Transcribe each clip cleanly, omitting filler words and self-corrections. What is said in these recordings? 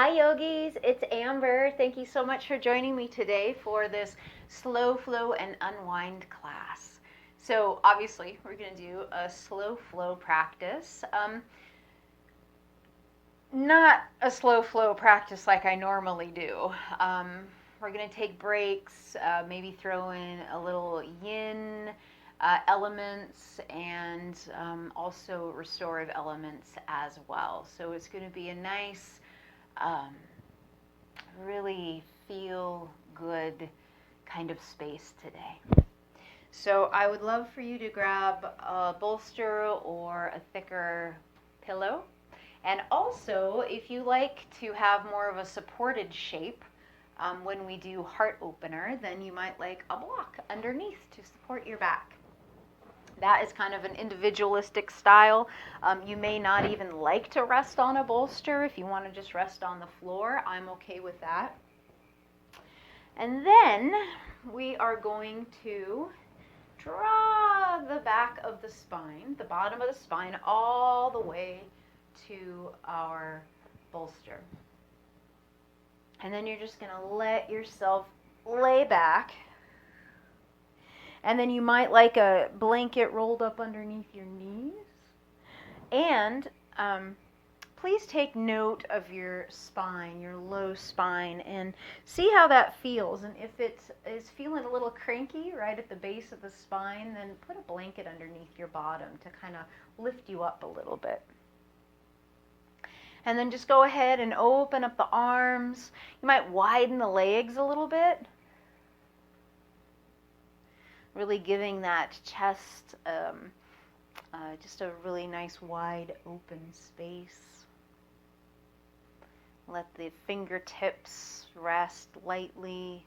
Hi yogis, it's Amber. Thank you so much for joining me today for this slow flow and unwind class. So obviously we're going to do a slow flow practice. Not a slow flow practice like I normally do. We're going to take breaks, maybe throw in a little yin elements and also restorative elements as well. So it's going to be a nice um, really feel good kind of space today. So I would love for you to grab a bolster or a thicker pillow. And also, if you like to have more of a supported shape when we do heart opener, then you might like a block underneath to support your back. That is kind of an individualistic style. You may not even like to rest on a bolster. If you want to just rest on the floor, I'm okay with that. And then we are going to draw the back of the spine, the bottom of the spine, all the way to our bolster. And then you're just going to let yourself lay back. And then you might like a blanket rolled up underneath your knees. And please take note of your spine, your low spine, and see how that feels. And if it is feeling a little cranky right at the base of the spine, then put a blanket underneath your bottom to kind of lift you up a little bit. And then just go ahead and open up the arms. You might widen the legs a little bit. Really giving that chest just a really nice wide open space. Let the fingertips rest lightly.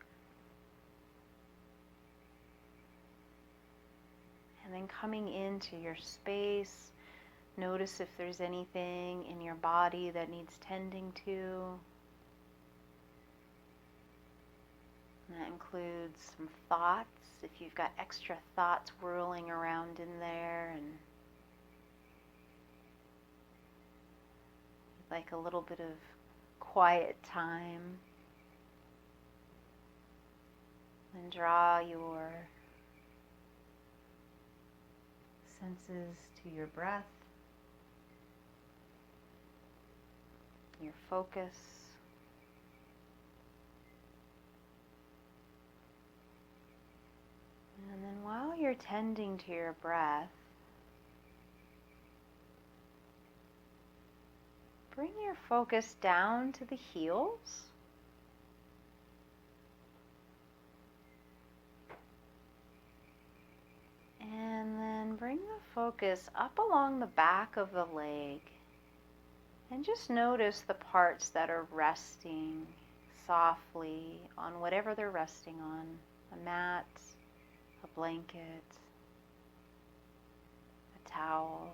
And then coming into your space, notice if there's anything in your body that needs tending to. And that includes some thoughts, if you've got extra thoughts whirling around in there, and like a little bit of quiet time. And draw your senses to your breath, your focus. And then while you're tending to your breath, bring your focus down to the heels. And then bring the focus up along the back of the leg. And just notice the parts that are resting softly on whatever they're resting on. A mat, a blanket, a towel.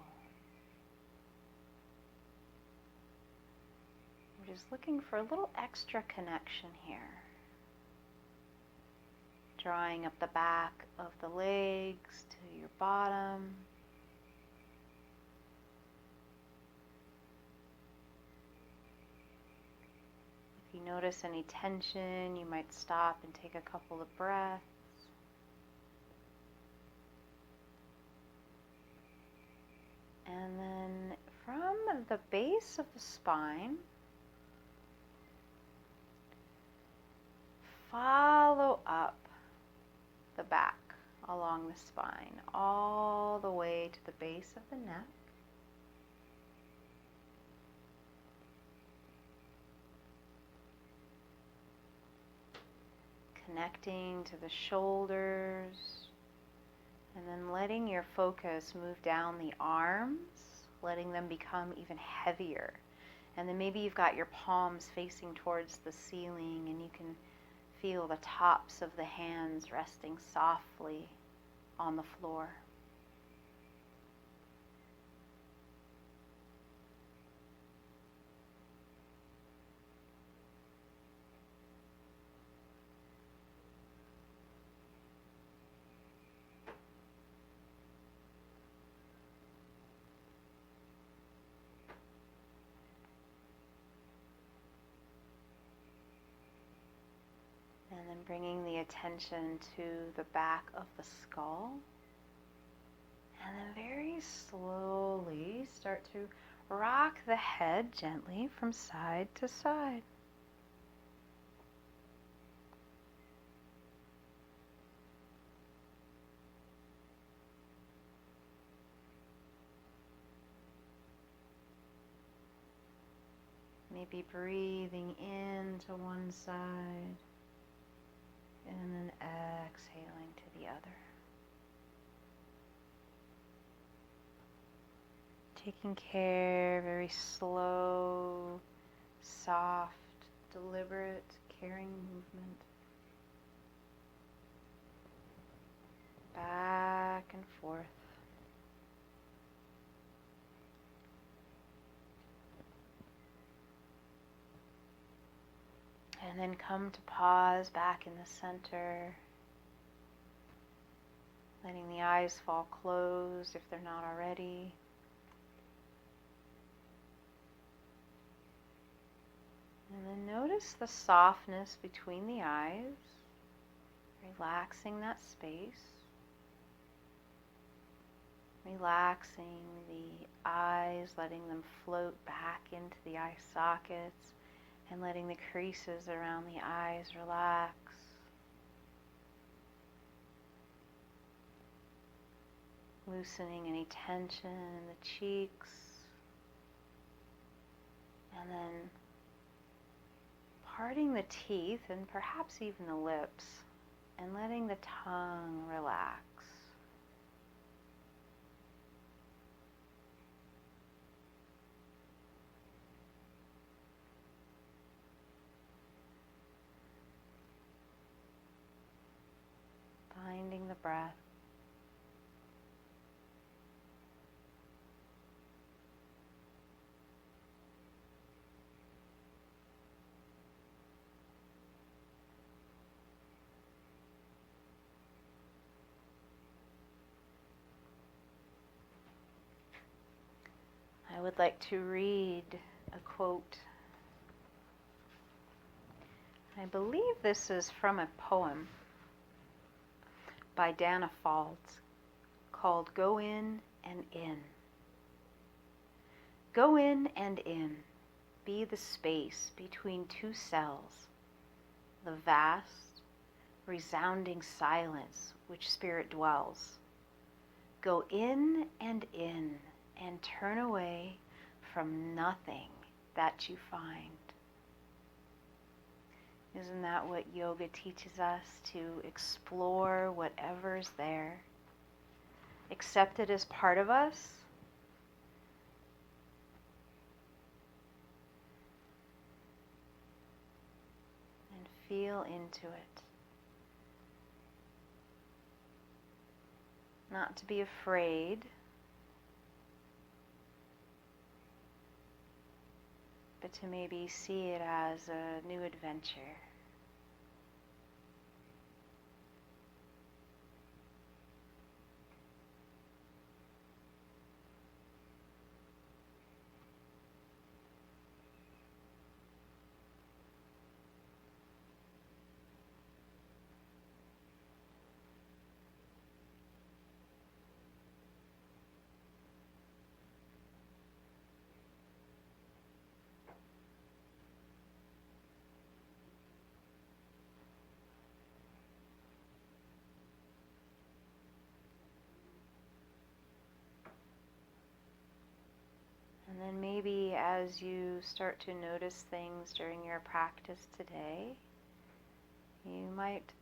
We're just looking for a little extra connection here. Drawing up the back of the legs to your bottom. If you notice any tension, you might stop and take a couple of breaths. And then from the base of the spine, follow up the back along the spine, all the way to the base of the neck. Connecting to the shoulders, and then letting your focus move down the arms, letting them become even heavier. And then maybe you've got your palms facing towards the ceiling, and you can feel the tops of the hands resting softly on the floor. And bringing the attention to the back of the skull. And then very slowly start to rock the head gently from side to side. Maybe breathing in to one side and then exhaling to the other. Taking care, very slow, soft, deliberate, caring movement. Back and forth. And then come to pause back in the center. Letting the eyes fall closed if they're not already. And then notice the softness between the eyes, relaxing that space. Relaxing the eyes, letting them float back into the eye sockets, and letting the creases around the eyes relax. Loosening any tension in the cheeks. And then parting the teeth and perhaps even the lips, and letting the tongue relax. Finding the breath. I would like to read a quote. I believe this is from a poem by Dana Faulds called Go In and In. Go in and in, be the space between two cells, the vast, resounding silence which spirit dwells. Go in and turn away from nothing that you find. Isn't that what yoga teaches us? To explore whatever's there, accept it as part of us, and feel into it. Not to be afraid, but to maybe see it as a new adventure. And then maybe as you start to notice things during your practice today, you might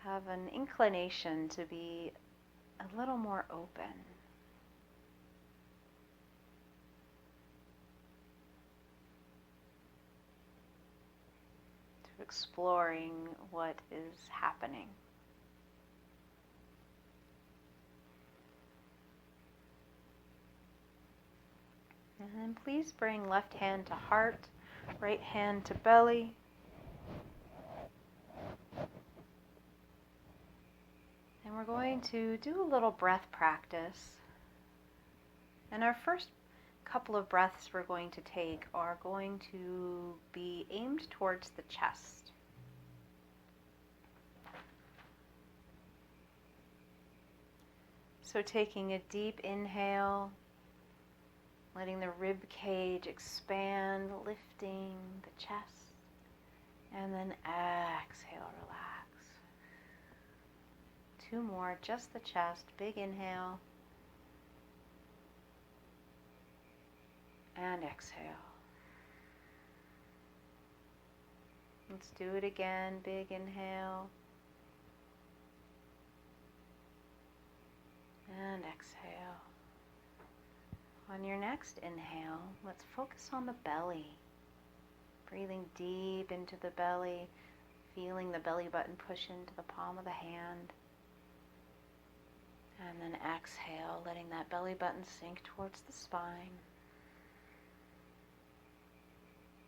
have an inclination to be a little more open. To exploring what is happening. And then please bring left hand to heart, right hand to belly. And we're going to do a little breath practice. And our first couple of breaths we're going to take are going to be aimed towards the chest. So taking a deep inhale, letting the rib cage expand, lifting the chest, and then exhale, relax. 2 more, just the chest, big inhale, and exhale. Let's do it again, big inhale, and exhale. On your next inhale, let's focus on the belly. Breathing deep into the belly, feeling the belly button push into the palm of the hand. And then exhale, letting that belly button sink towards the spine.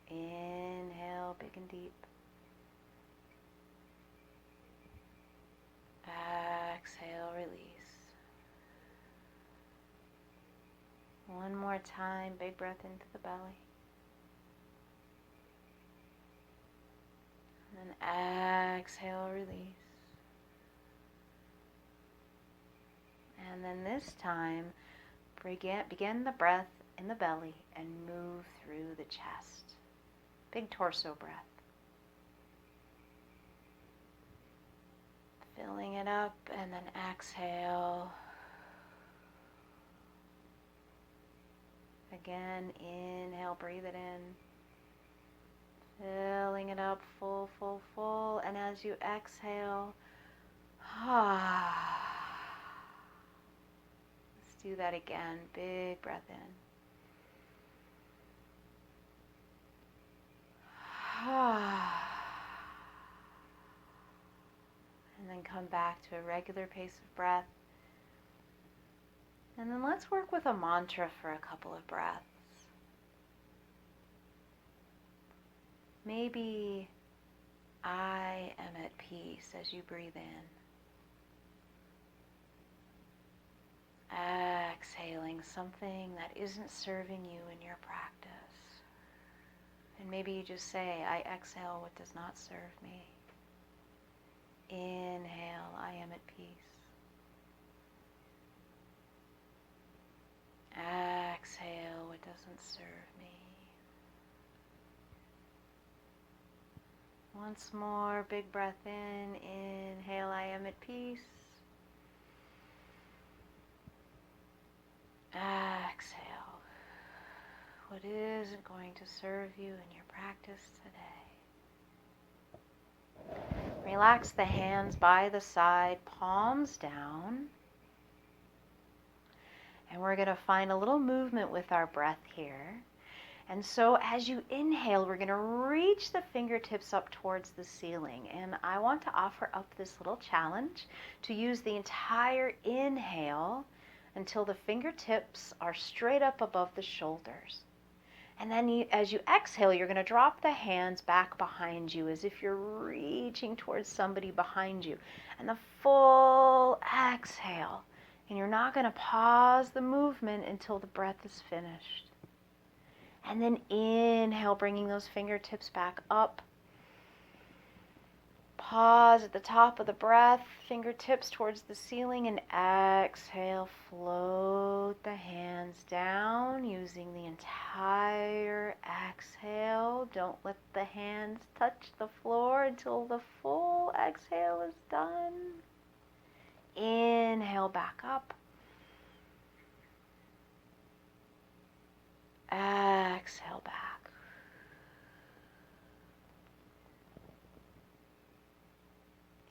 Inhale, big and deep. Exhale, release. One more time, big breath into the belly. And then exhale, release. And then this time, begin the breath in the belly and move through the chest. Big torso breath. Filling it up and then exhale. Again, inhale, breathe it in. Filling it up, full, full, full. And as you exhale, let's do that again. Big breath in. And then come back to a regular pace of breath. And then let's work with a mantra for a couple of breaths. Maybe I am at peace as you breathe in. Exhaling something that isn't serving you in your practice. And maybe you just say, I exhale what does not serve me. Inhale, I am at peace. Exhale what doesn't serve me. Once more, big breath in. Inhale, I am at peace. Exhale what isn't going to serve you in your practice today. Relax the hands by the side, palms down. And we're going to find a little movement with our breath here. And so as you inhale, we're going to reach the fingertips up towards the ceiling. And I want to offer up this little challenge to use the entire inhale until the fingertips are straight up above the shoulders. And then as you exhale, you're going to drop the hands back behind you as if you're reaching towards somebody behind you. And the full exhale. And you're not going to pause the movement until the breath is finished. And then inhale, bringing those fingertips back up. Pause at the top of the breath, fingertips towards the ceiling, and exhale, float the hands down using the entire exhale. Don't let the hands touch the floor until the full exhale is done. Inhale back up. Exhale back.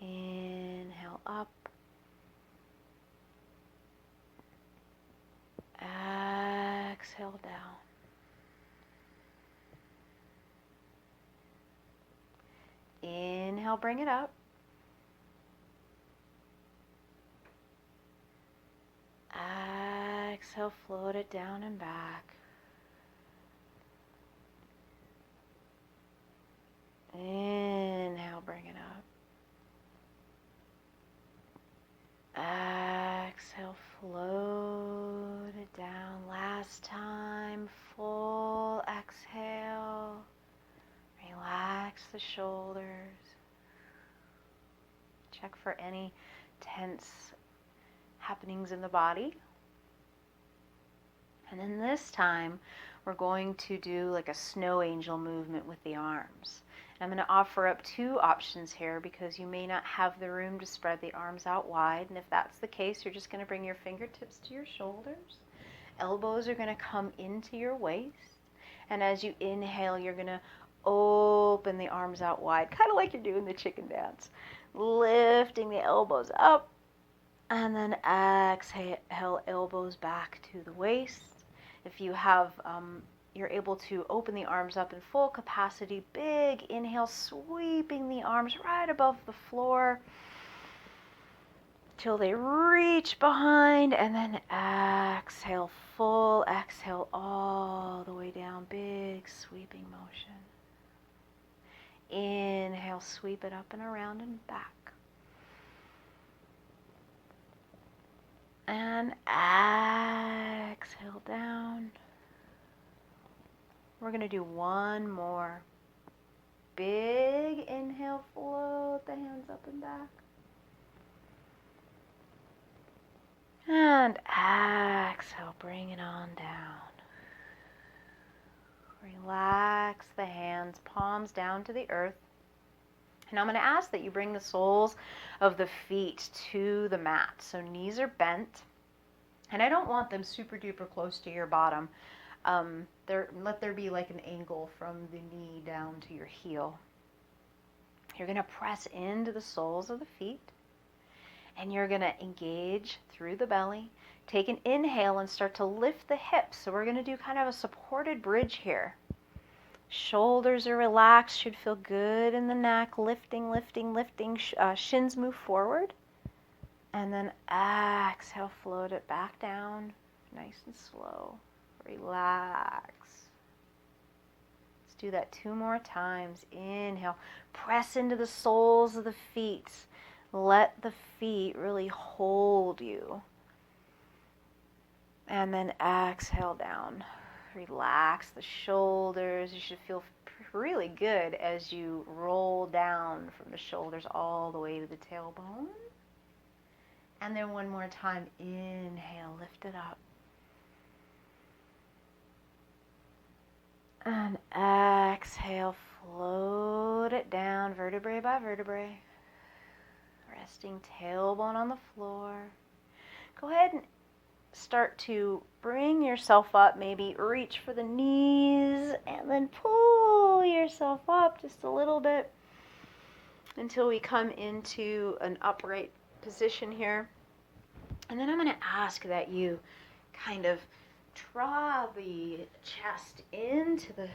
Inhale up. Exhale down. Inhale, bring it up. Exhale, float it down and back. Inhale, bring it up. Exhale, float it down. Last time, full exhale. Relax the shoulders. Check for any tense happenings in the body. And then this time, we're going to do like a snow angel movement with the arms. And I'm going to offer up two options here because you may not have the room to spread the arms out wide. And if that's the case, you're just going to bring your fingertips to your shoulders. Elbows are going to come into your waist. And as you inhale, you're going to open the arms out wide, kind of like you're doing the chicken dance. Lifting the elbows up. And then exhale, elbows back to the waist. If you have, you're able to open the arms up in full capacity, big inhale, sweeping the arms right above the floor till they reach behind, and then exhale, full exhale all the way down, big sweeping motion. Inhale, sweep it up and around and back. And exhale down. We're going to do one more. Big inhale, float the hands up and back. And exhale, bring it on down. Relax the hands, palms down to the earth. And I'm going to ask that you bring the soles of the feet to the mat. So knees are bent. And I don't want them super duper close to your bottom. Let there be like an angle from the knee down to your heel. You're going to press into the soles of the feet. And you're going to engage through the belly. Take an inhale and start to lift the hips. So we're going to do kind of a supported bridge here. Shoulders are relaxed, should feel good in the neck. Lifting, lifting, lifting. Shins move forward. And then exhale, float it back down. Nice and slow. Relax. Let's do that 2 more times. Inhale. Press into the soles of the feet. Let the feet really hold you. And then exhale down. Relax the shoulders. You should feel really good as you roll down from the shoulders all the way to the tailbone. And then one more time. Inhale, lift it up. And exhale, float it down, vertebrae by vertebrae. Resting tailbone on the floor. Go ahead and start to bring yourself up, maybe reach for the knees, and then pull yourself up just a little bit until we come into an upright position here. And then I'm going to ask that you kind of draw the chest into the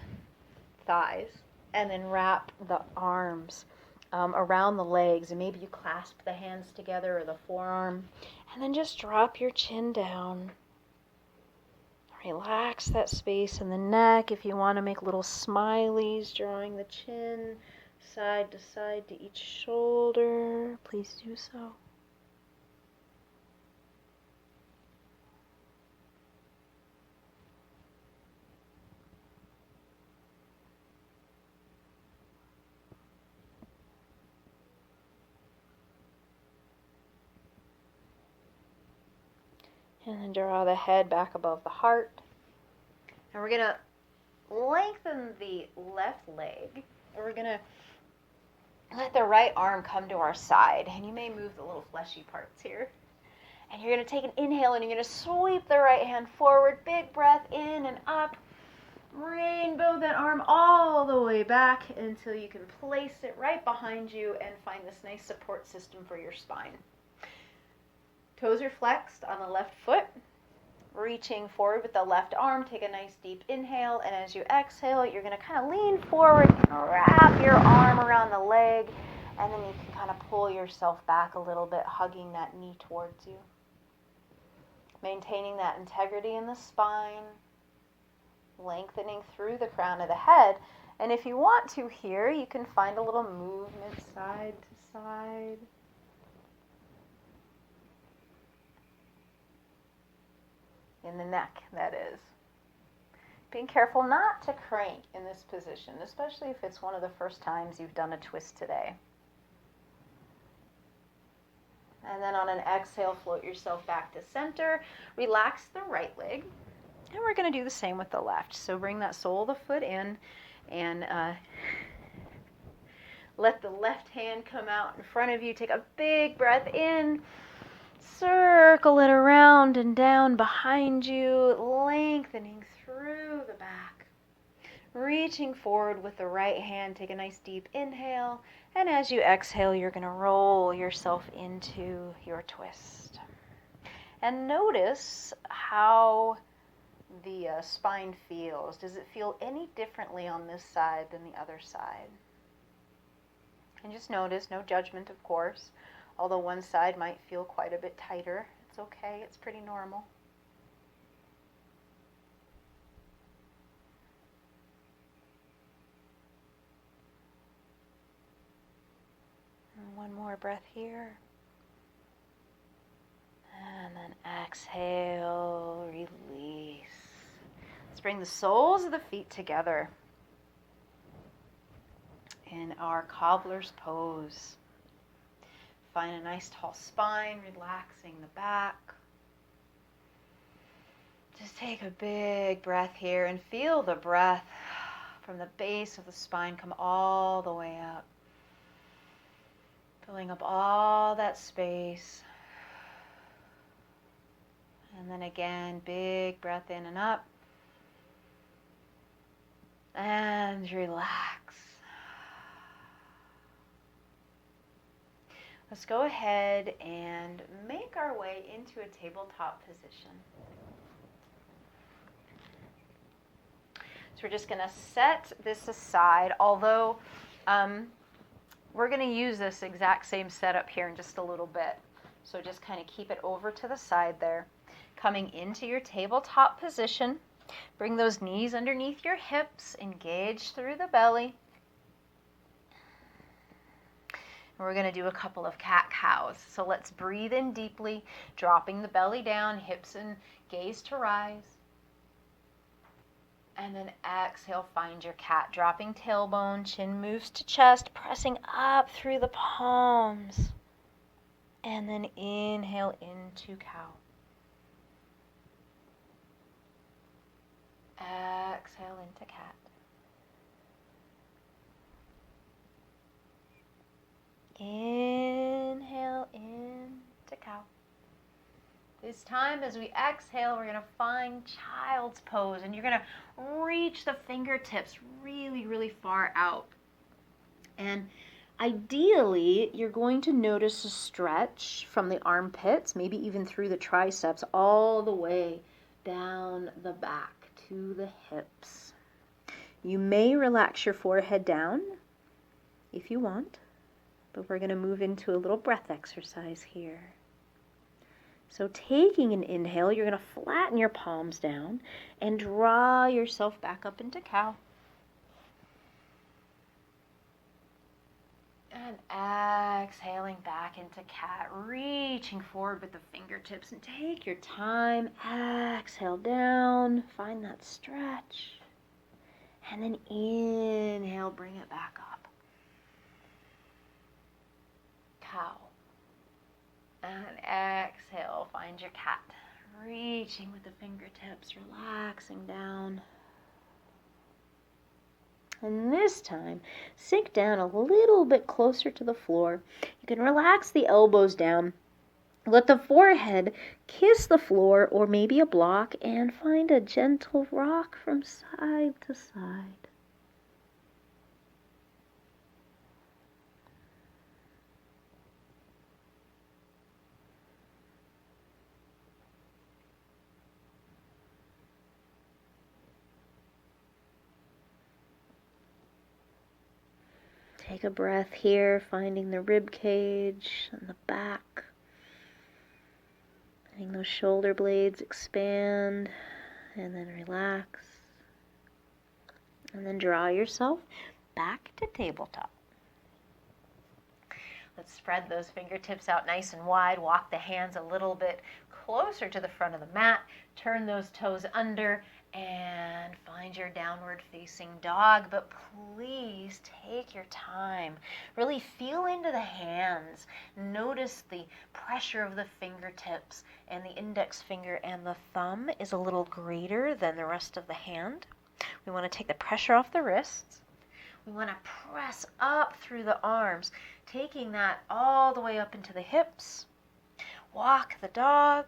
thighs and then wrap the arms around the legs, and maybe you clasp the hands together or the forearm, and then just drop your chin down. Relax that space in the neck. If you want to make little smileys, drawing the chin side to each shoulder, please do so. And then draw the head back above the heart. And we're going to lengthen the left leg. We're going to let the right arm come to our side. And you may move the little fleshy parts here. And you're going to take an inhale and you're going to sweep the right hand forward. Big breath in and up. Rainbow that arm all the way back until you can place it right behind you and find this nice support system for your spine. Toes are flexed on the left foot. Reaching forward with the left arm, take a nice deep inhale, and as you exhale, you're going to kind of lean forward and wrap your arm around the leg, and then you can kind of pull yourself back a little bit, hugging that knee towards you. Maintaining that integrity in the spine, lengthening through the crown of the head, and if you want to here, you can find a little movement side to side. In the neck, that is. Being careful not to crank in this position, especially if it's one of the first times you've done a twist today. And then on an exhale, float yourself back to center. Relax the right leg. And we're going to do the same with the left. So bring that sole of the foot in and let the left hand come out in front of you. Take a big breath in. Circle it around and down behind you, lengthening through the back. Reaching forward with the right hand, take a nice deep inhale. And as you exhale, you're going to roll yourself into your twist. And notice how the spine feels. Does it feel any differently on this side than the other side? And just notice, no judgment, of course. Although one side might feel quite a bit tighter, it's okay, it's pretty normal. And one more breath here. And then exhale, release. Let's bring the soles of the feet together in our cobbler's pose. Find a nice tall spine, relaxing the back. Just take a big breath here and feel the breath from the base of the spine come all the way up. Filling up all that space. And then again, big breath in and up. And relax. Let's go ahead and make our way into a tabletop position. So we're just going to set this aside, although we're going to use this exact same setup here in just a little bit. So just kind of keep it over to the side there. Coming into your tabletop position, bring those knees underneath your hips, engage through the belly. We're going to do a couple of cat-cows. So let's breathe in deeply, dropping the belly down, hips and gaze to rise. And then exhale, find your cat. Dropping tailbone, chin moves to chest, pressing up through the palms. And then inhale into cow. Exhale into cat. Inhale into cow. This time as we exhale, we're going to find child's pose, and you're going to reach the fingertips really, really far out. And ideally, you're going to notice a stretch from the armpits, maybe even through the triceps, all the way down the back to the hips. You may relax your forehead down if you want. But we're going to move into a little breath exercise here. So taking an inhale, you're going to flatten your palms down and draw yourself back up into cow. And exhaling back into cat, reaching forward with the fingertips, and take your time. Exhale down, find that stretch. And then inhale, bring it back up. Cow. And exhale, find your cat. Reaching with the fingertips, relaxing down. And this time, sink down a little bit closer to the floor. You can relax the elbows down. Let the forehead kiss the floor or maybe a block, and find a gentle rock from side to side. Take a breath here, finding the rib cage and the back. Letting those shoulder blades expand, and then relax. And then draw yourself back to tabletop. Let's spread those fingertips out nice and wide. Walk the hands a little bit closer to the front of the mat. Turn those toes under and find your downward facing dog, but please take your time. Really feel into the hands. Notice the pressure of the fingertips, and the index finger and the thumb is a little greater than the rest of the hand. We want to take the pressure off the wrists. We want to press up through the arms, taking that all the way up into the hips. Walk the dog.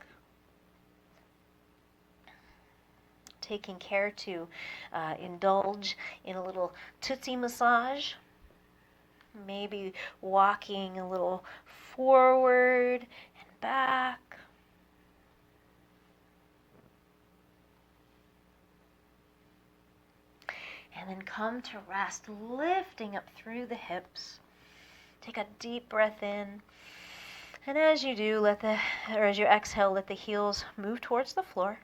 Taking care to indulge in a little tootsie massage. Maybe walking a little forward and back. And then come to rest, lifting up through the hips. Take a deep breath in. And as you do, as you exhale, let the heels move towards the floor.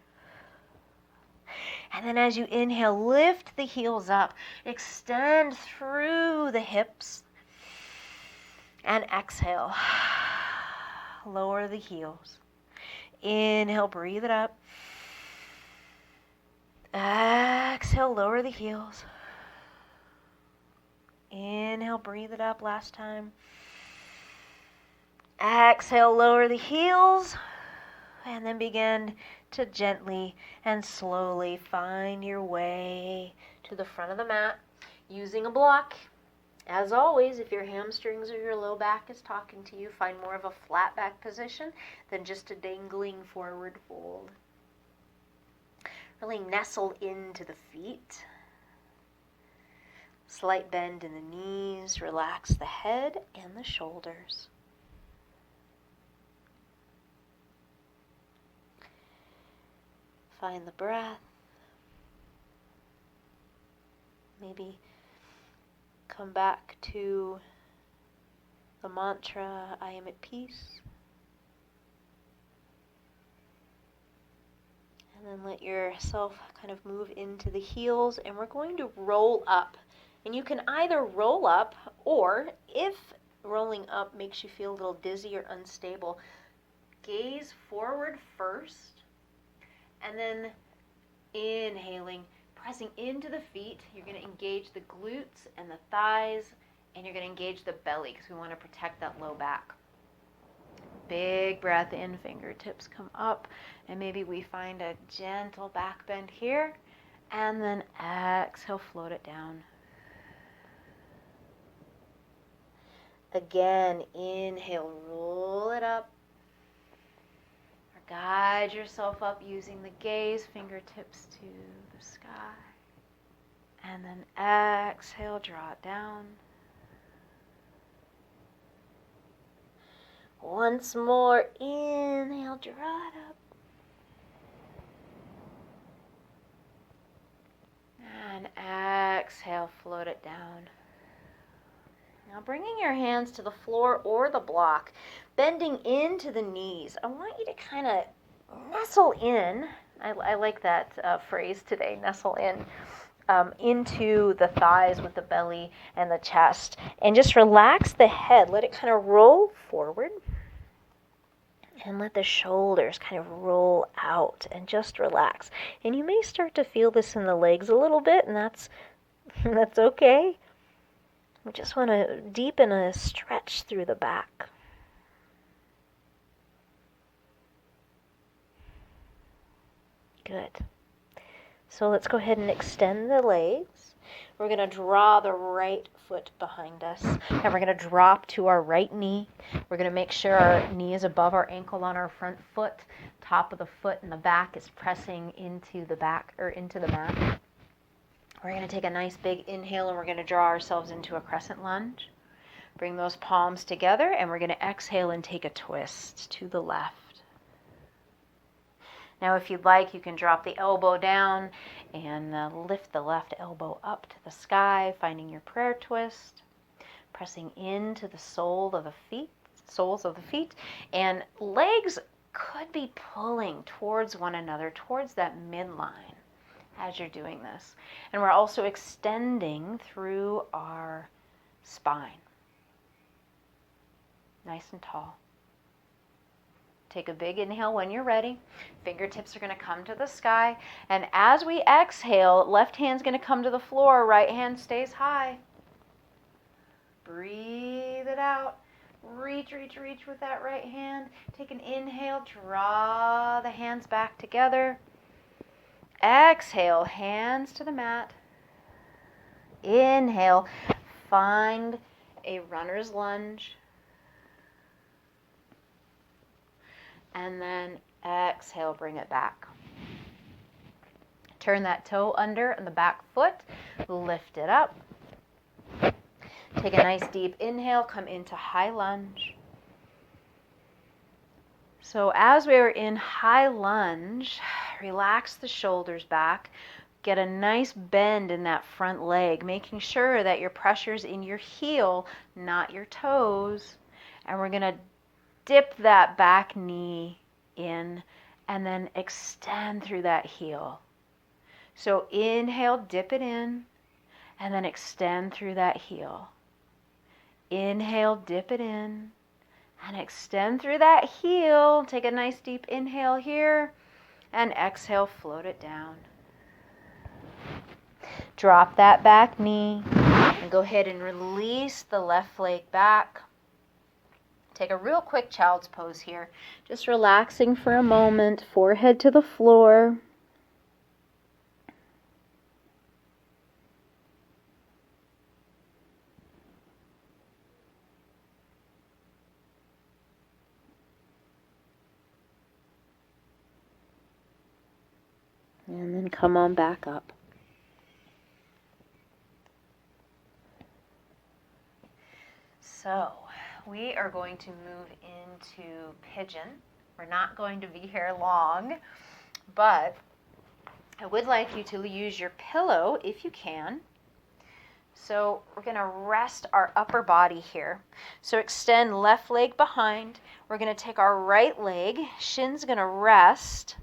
And then as you inhale, lift the heels up. Extend through the hips. And exhale. Lower the heels. Inhale, breathe it up. Exhale, lower the heels. Inhale, breathe it up last time. Exhale, lower the heels. And then begin to gently and slowly find your way to the front of the mat using a block. As always, if your hamstrings or your low back is talking to you, find more of a flat back position than just a dangling forward fold. Really nestle into the feet. Slight bend in the knees. Relax the head and the shoulders. Find the breath. Maybe come back to the mantra, I am at peace. And then let yourself kind of move into the heels, and we're going to roll up. And you can either roll up, or if rolling up makes you feel a little dizzy or unstable, gaze forward first. And then inhaling, pressing into the feet. You're going to engage the glutes and the thighs, and you're going to engage the belly because we want to protect that low back. Big breath in, fingertips come up, and maybe we find a gentle back bend here, and then exhale, float it down. Again, inhale, roll it up. Guide yourself up using the gaze, fingertips to the sky. And then exhale, draw it down. Once more, inhale, draw it up. And exhale, float it down. Now bringing your hands to the floor or the block, bending into the knees. I want you to kind of nestle in. I like that phrase today, nestle in, into the thighs with the belly and the chest. And just relax the head. Let it kind of roll forward. And let the shoulders kind of roll out and just relax. And you may start to feel this in the legs a little bit, and that's okay. We just want to deepen a stretch through the back. Good. So let's go ahead and extend the legs. We're going to draw the right foot behind us, and we're going to drop to our right knee. We're going to make sure our knee is above our ankle on our front foot. Top of the foot and the back is pressing into the back or into the mat. We're going to take a nice big inhale, and we're going to draw ourselves into a crescent lunge. Bring those palms together, and we're going to exhale and take a twist to the left. Now, if you'd like, you can drop the elbow down and lift the left elbow up to the sky, finding your prayer twist, pressing into the soles of the feet, and legs could be pulling towards one another, towards that midline as you're doing this. And we're also extending through our spine. Nice and tall. Take a big inhale when you're ready. Fingertips are going to come to the sky. And as we exhale, left hand's going to come to the floor, right hand stays high. Breathe it out. Reach, reach, reach with that right hand. Take an inhale, draw the hands back together. Exhale, hands to the mat. Inhale, find a runner's lunge. And then exhale, bring it back. Turn that toe under on the back foot, lift it up. Take a nice deep inhale, come into high lunge. So as we are in high lunge, relax the shoulders back. Get a nice bend in that front leg, making sure that your pressure's in your heel, not your toes. And we're going to dip that back knee in and then extend through that heel. So inhale, dip it in, and then extend through that heel. Inhale, dip it in, and extend through that heel. Take a nice deep inhale here, and exhale, float it down. Drop that back knee, and go ahead and release the left leg back. Take a real quick child's pose here. Just relaxing for a moment, forehead to the floor. And then come on back up. So, we are going to move into pigeon. We're not going to be here long, but I would like you to use your pillow if you can. So we're going to rest our upper body here. So extend left leg behind. We're going to take our right leg. Shin's going to rest.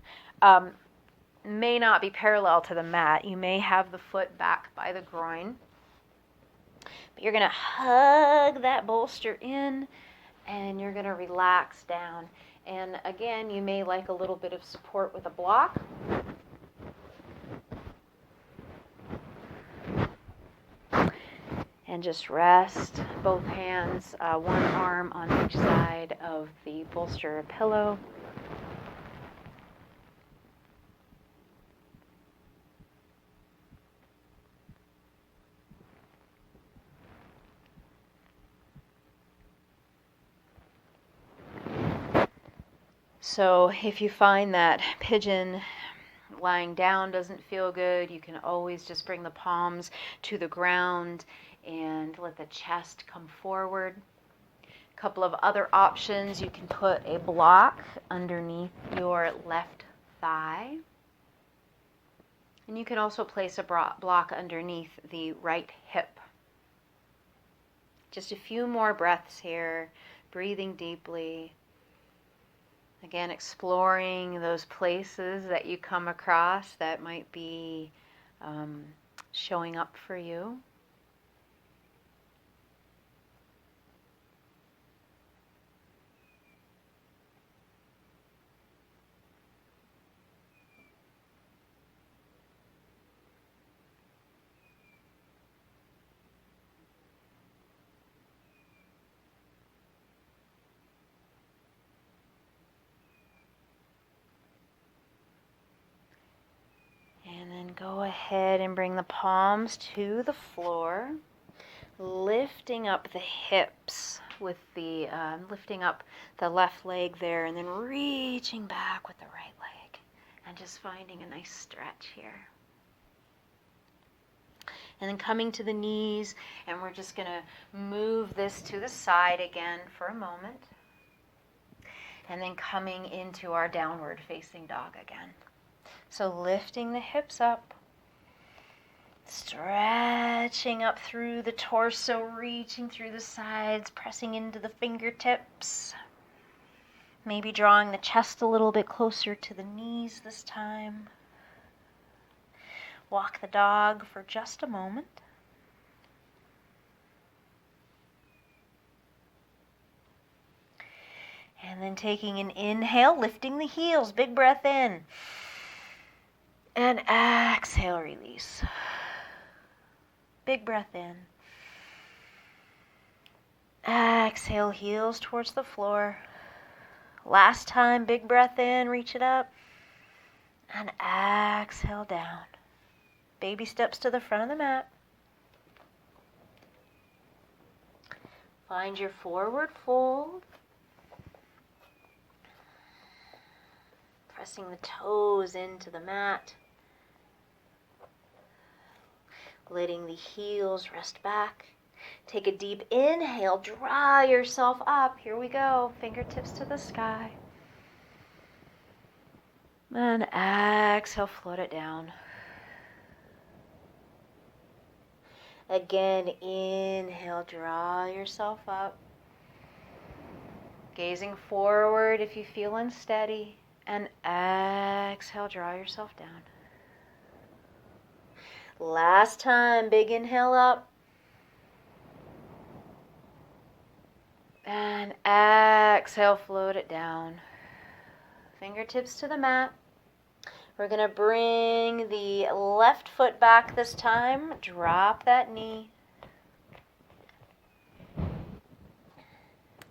May not be parallel to the mat. You may have the foot back by the groin. But you're going to hug that bolster in, and you're going to relax down. And again, you may like a little bit of support with a block. And just rest both hands, one arm on each side of the bolster or pillow. So if you find that pigeon lying down doesn't feel good, you can always just bring the palms to the ground and let the chest come forward. A couple of other options, you can put a block underneath your left thigh. And you can also place a block underneath the right hip. Just a few more breaths here, breathing deeply. Again, exploring those places that you come across that might be showing up for you. Go ahead and bring the palms to the floor, lifting up the hips with the, lifting up the left leg there, and then reaching back with the right leg, and just finding a nice stretch here. And then coming to the knees, and we're just going to move this to the side again for a moment, and then coming into our downward facing dog again. So lifting the hips up, stretching up through the torso, reaching through the sides, pressing into the fingertips. Maybe drawing the chest a little bit closer to the knees this time. Walk the dog for just a moment. And And then taking an inhale, lifting the heels, big breath in. And exhale, release. Big breath in. Exhale, heels towards the floor. Last time, big breath in, reach it up. And exhale down. Baby steps to the front of the mat. Find your forward fold. Pressing the toes into the mat. Letting the heels rest back. Take a deep inhale, draw yourself up. Here we go, fingertips to the sky. And exhale, float it down. Again, inhale, draw yourself up. Gazing forward if you feel unsteady. And exhale, draw yourself down. Last time, big inhale up. And exhale, float it down. Fingertips to the mat. We're going to bring the left foot back this time. Drop that knee.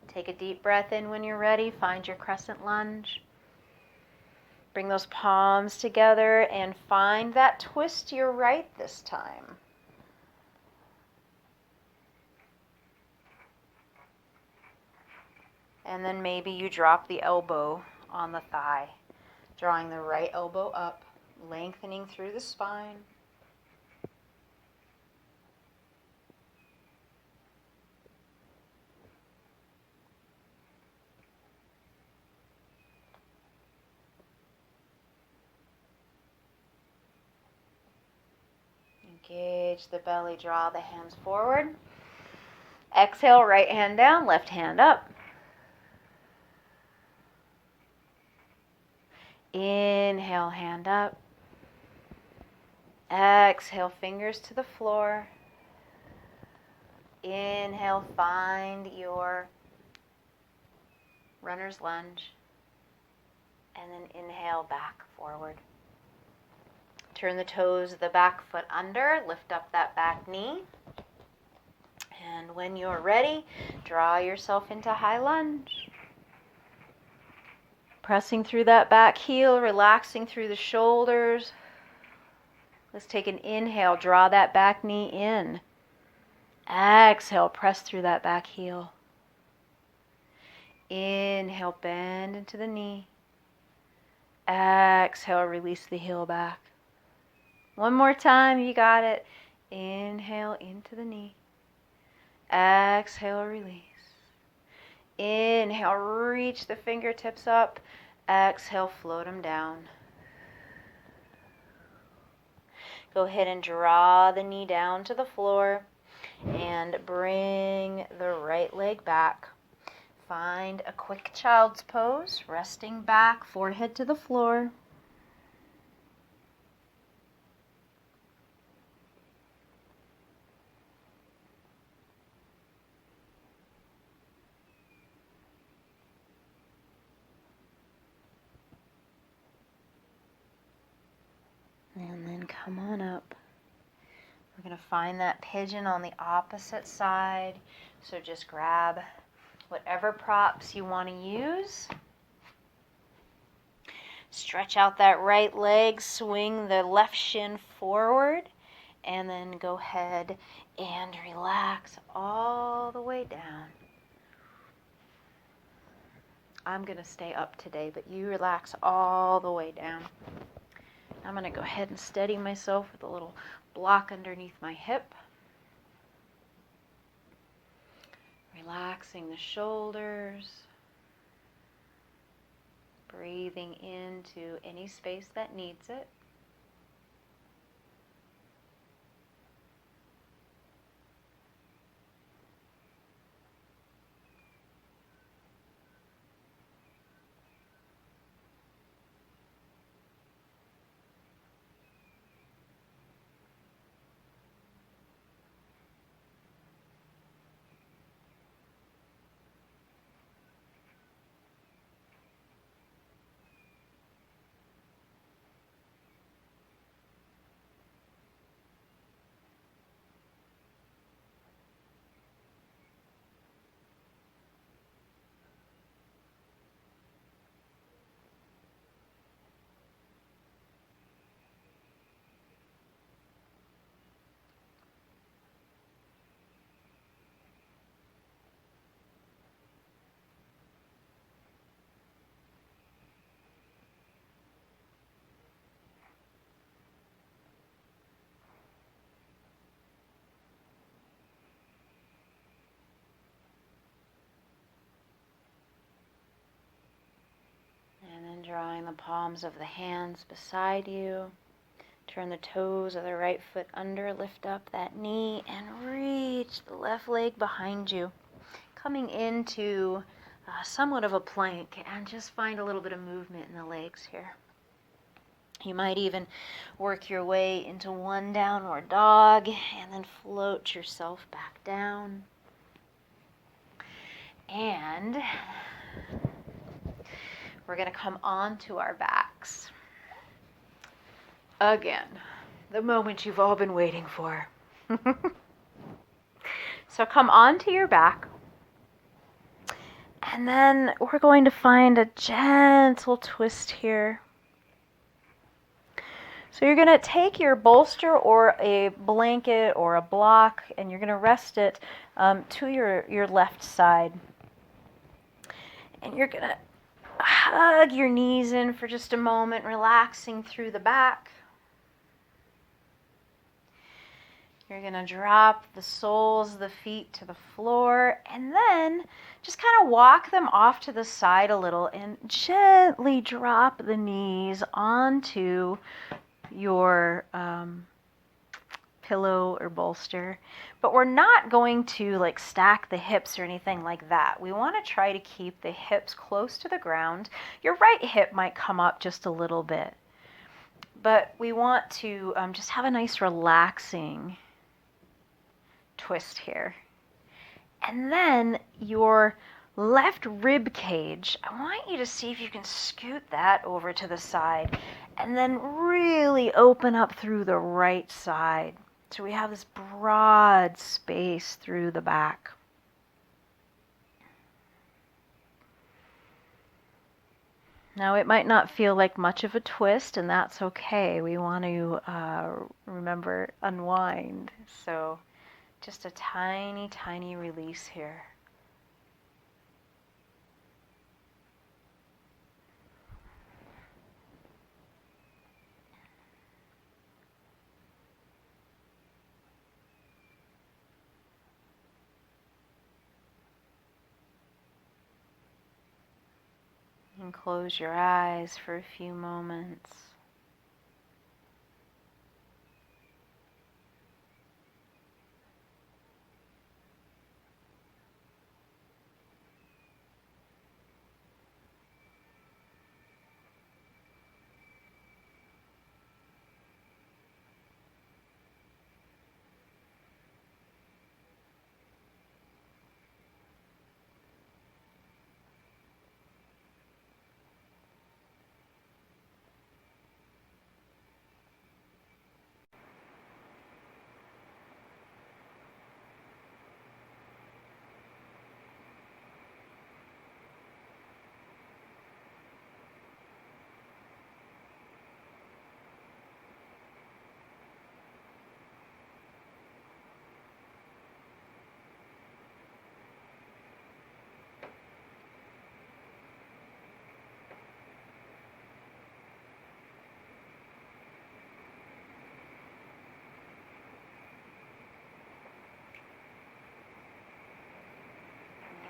Take a deep breath in when you're ready. Find your crescent lunge. Bring those palms together and find that twist to your right this time. And then maybe you drop the elbow on the thigh, drawing the right elbow up, lengthening through the spine. Engage the belly, draw the hands forward. Exhale, right hand down, left hand up. Inhale, hand up. Exhale, fingers to the floor. Inhale, find your runner's lunge. And then inhale, back forward. Turn the toes of the back foot under, lift up that back knee. And when you're ready, draw yourself into high lunge. Pressing through that back heel, relaxing through the shoulders. Let's take an inhale, draw that back knee in. Exhale, press through that back heel. Inhale, bend into the knee. Exhale, release the heel back. One more time, you got it. Inhale into the knee. Exhale, release. Inhale, reach the fingertips up. Exhale, float them down. Go ahead and draw the knee down to the floor and bring the right leg back. Find a quick child's pose, resting back, forehead to the floor. And then come on up. We're going to find that pigeon on the opposite side. So just grab whatever props you want to use. Stretch out that right leg, swing the left shin forward, and then go ahead and relax all the way down. I'm going to stay up today, but you relax all the way down. I'm going to go ahead and steady myself with a little block underneath my hip. Relaxing the shoulders. Breathing into any space that needs it. drawing the palms of the hands beside you. Turn the toes of the right foot under, lift up that knee, and reach the left leg behind you. Coming into somewhat of a plank, and just find a little bit of movement in the legs here. You might even work your way into one downward dog, and then float yourself back down. And we're going to come onto our backs. Again, the moment you've all been waiting for. So come onto your back. And then we're going to find a gentle twist here. So you're going to take your bolster or a blanket or a block, and you're going to rest it to your left side. And you're going to hug your knees in for just a moment, relaxing through the back. You're going to drop the soles of the feet to the floor, and then just kind of walk them off to the side a little and gently drop the knees onto your pillow or bolster. But we're not going to like stack the hips or anything like that. We want to try to keep the hips close to the ground. Your right hip might come up just a little bit, but we want to just have a nice relaxing twist here. And then your left rib cage, I want you to see if you can scoot that over to the side and then really open up through the right side. So we have this broad space through the back. Now it might not feel like much of a twist, and that's okay. We want to remember unwind. So just a tiny, tiny release here. And close your eyes for a few moments.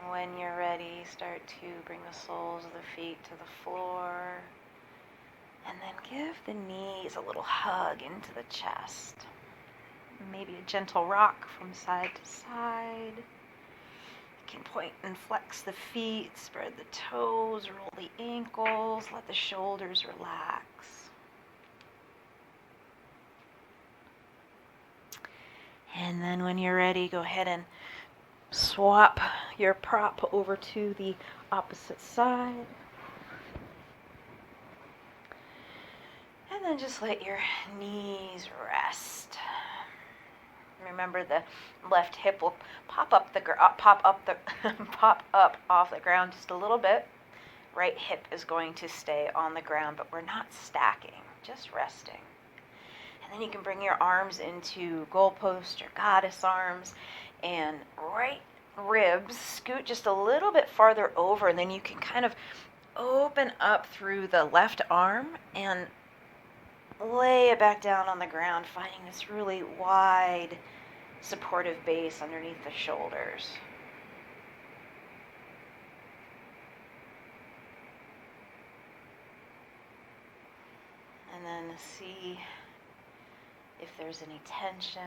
When you're ready, start to bring the soles of the feet to the floor, and then give the knees a little hug into the chest. Maybe a gentle rock from side to side. You can point and flex the feet, spread the toes, roll the ankles, let the shoulders relax. And then when you're ready, go ahead and swap your prop over to the opposite side. And then just let your knees rest. Remember, the left hip will pop up off the ground just a little bit. Right hip is going to stay on the ground, but we're not stacking, just resting. And then you can bring your arms into goalpost or goddess arms, and right ribs scoot just a little bit farther over, and then you can kind of open up through the left arm and lay it back down on the ground, finding this really wide supportive base underneath the shoulders. then see if there's any tension,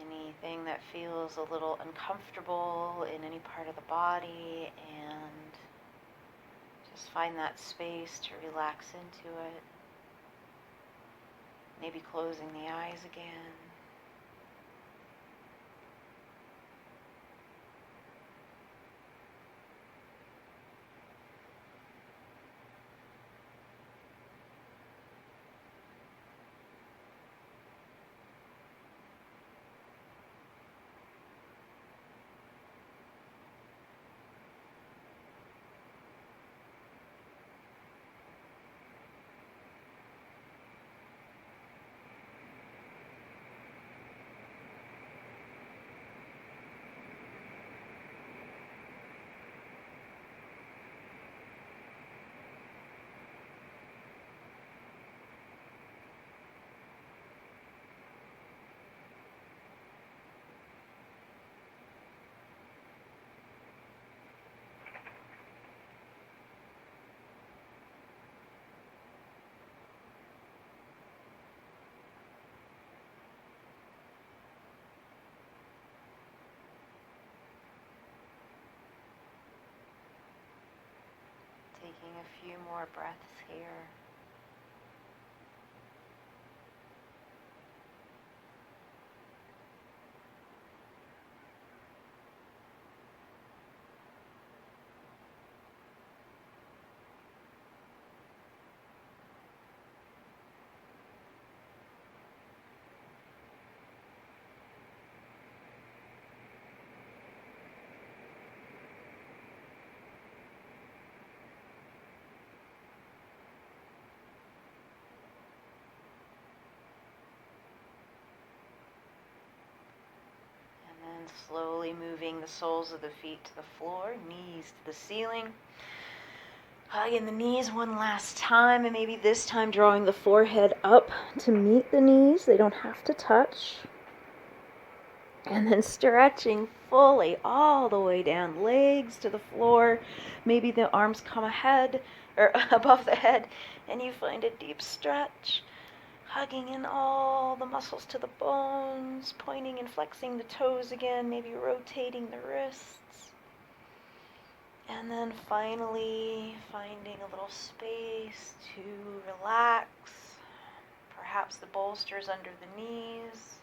anything that feels a little uncomfortable in any part of the body, and just find that space to relax into it. Maybe closing the eyes again. Taking a few more breaths here. And slowly moving the soles of the feet to the floor, knees to the ceiling. Hugging the knees one last time, and maybe this time drawing the forehead up to meet the knees. They don't have to touch. And then stretching fully all the way down, legs to the floor. Maybe the arms come ahead or above the head, and you find a deep stretch. Hugging in all the muscles to the bones, pointing and flexing the toes again, maybe rotating the wrists. And then finally finding a little space to relax. Perhaps the bolsters under the knees,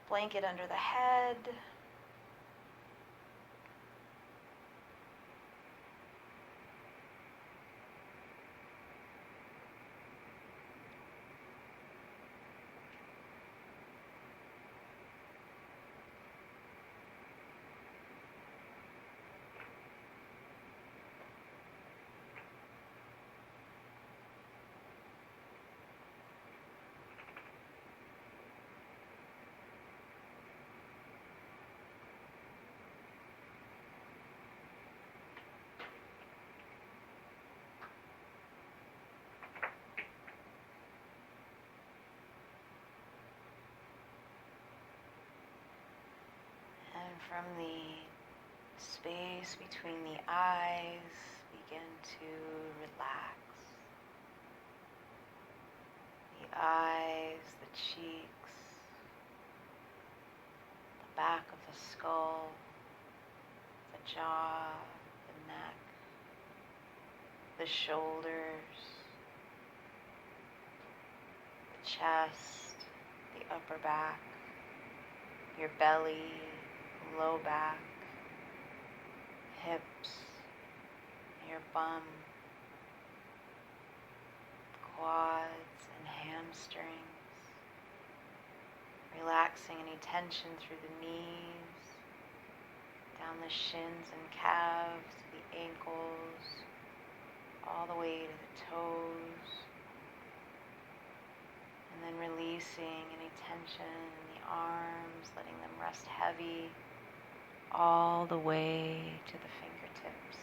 blanket under the head. And from the space between the eyes, begin to relax. The eyes, the cheeks, the back of the skull, the jaw, the neck, the shoulders, the chest, the upper back, your belly, low back, hips, your bum, quads and hamstrings. Relaxing any tension through the knees, down the shins and calves, the ankles, all the way to the toes. And then releasing any tension in the arms, letting them rest heavy all the way to the fingertips.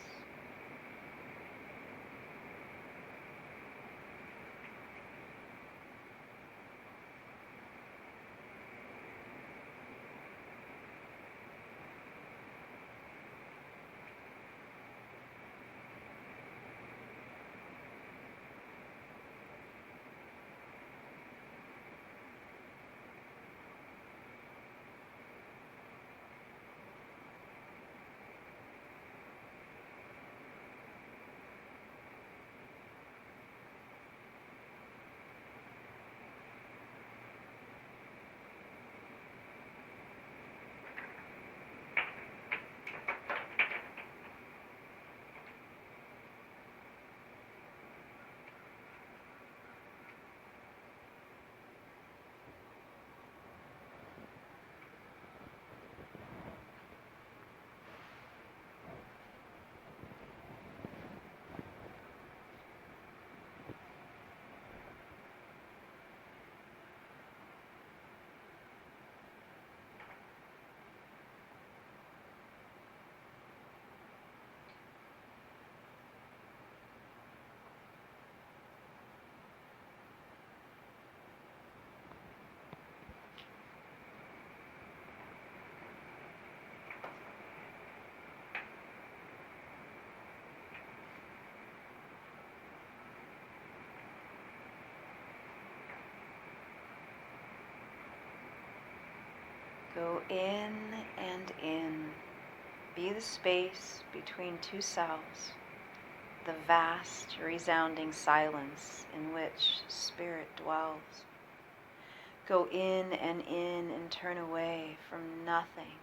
Go in and in. Be the space between two selves, the vast, resounding silence in which spirit dwells. Go in and turn away from nothing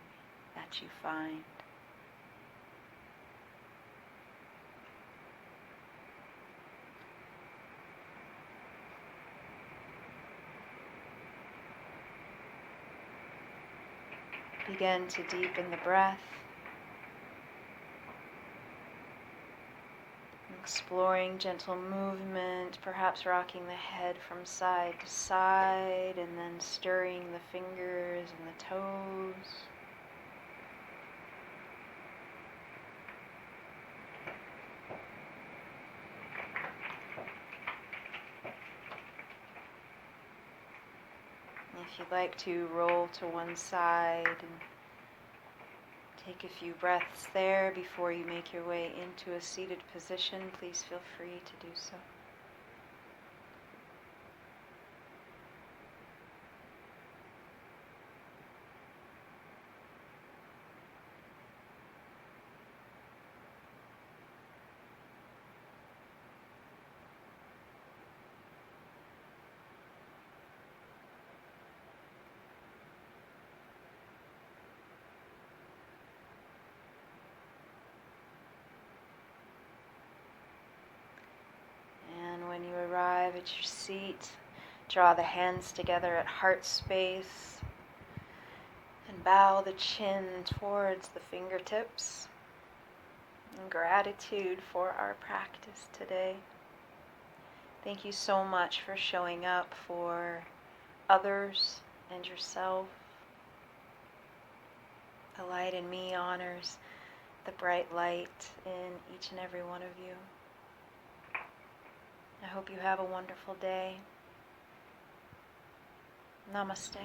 that you find. Begin to deepen the breath, exploring gentle movement, perhaps rocking the head from side to side and then stirring the fingers and the toes. If you'd like to roll to one side and take a few breaths there before you make your way into a seated position, please feel free to do so. When you arrive at your seat, draw the hands together at heart space and bow the chin towards the fingertips in gratitude for our practice today. Thank you so much for showing up for others and yourself. The light in me honors the bright light in each and every one of you. I hope you have a wonderful day. Namaste.